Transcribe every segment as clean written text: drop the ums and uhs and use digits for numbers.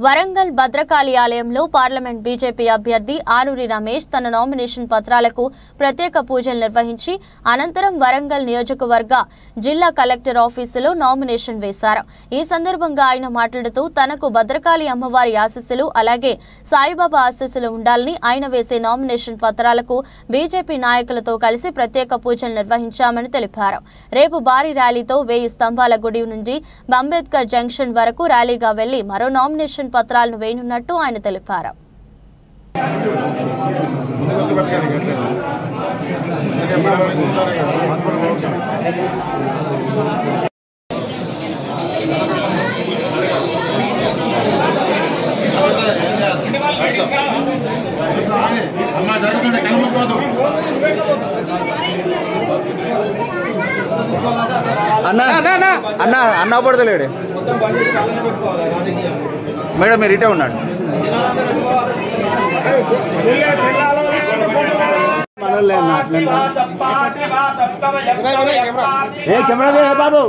వరంగల్ భద్రకాళి ఆలయంలో parliament BJP అభ్యర్థి ఆరూరి రమేష్ తన నామినేషన్ పత్రాలకు ప్రత్యేక పూజలు నిర్వహించి అనంతరం వరంగల్ నియోజకవర్గ జిల్లా కలెక్టర్ ఆఫీసులో నామినేషన్ వేశారు। ఈ సందర్భంగా ఆయన మాట్లాడుతూ తనకు భద్రకాళి అమ్మవారి ఆశీస్సులు అలాగే సాయిబాబా ఆశీస్సులు ఉండాలని ఆయన వేసే నామినేషన్ పత్రాలకు బీజేపీ నాయకులతో కలిసి ప్రత్యేక పూజలు నిర్వహించామని తెలిపారు। రేపు భారీ ర్యాలీతో 1000 స్తంభాల గుడి నుండి అంబేద్కర్ జంక్షన్ వరకు ర్యాలీగా వెళ్లి మరో నామినేషన్ పత్రాలను వేయనున్నట్టు ఆయన తెలిపారు। అన్న పడతలేడు మేడం, మీరు ఇటే ఉన్నాడు। కెమెరా బాబు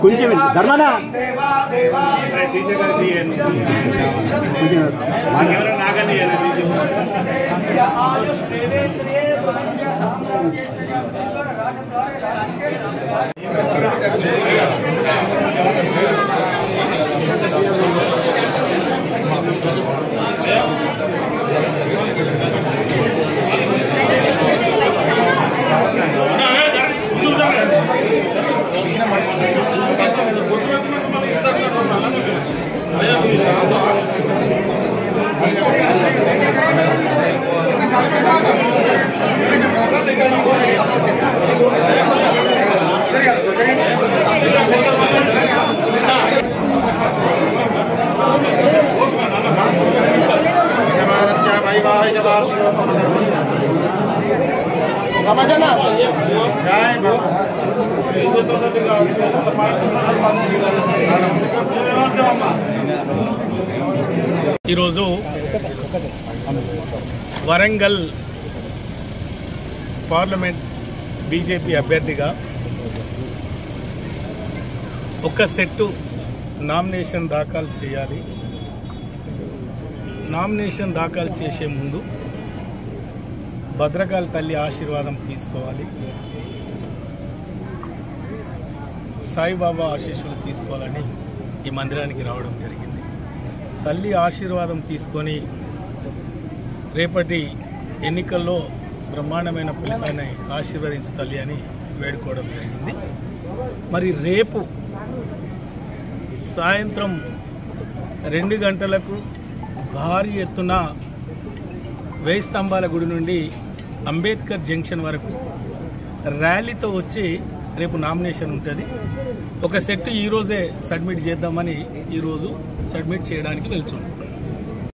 కొంచెం ధర్మనా ఈరోజు వరంగల్ పార్లమెంట్ బీజేపీ అభ్యర్థిగా ఒక సెట్టు నామినేషన్ దాఖలు చేయాలి। నామినేషన్ దాఖలు చేసే ముందు భద్రకాళి తల్లి ఆశీర్వాదం తీసుకోవాలి, సాయిబాబా ఆశీస్సులు తీసుకోవాలని ఈ మందిరానికి రావడం జరిగింది। తల్లి ఆశీర్వాదం తీసుకొని రేపటి ఎన్నికల్లో బ్రహ్మాండమైన ఫలితాన్ని ఆశీర్వదించు తల్లి అని వేడుకోవడం జరిగింది। మరి రేపు సాయంత్రం 2 గంటలకు భారీ ఎత్తున 1000 స్తంభాల గుడి నుండి అంబేద్కర్ జంక్షన్ వరకు ర్యాలీతో వచ్చి రేపు నామినేషన్ ఉంటుంది। ఒక సెట్ ఈరోజే సబ్మిట్ చేద్దామని ఈరోజు సబ్మిట్ చేయడానికి వెళ్తున్నాం।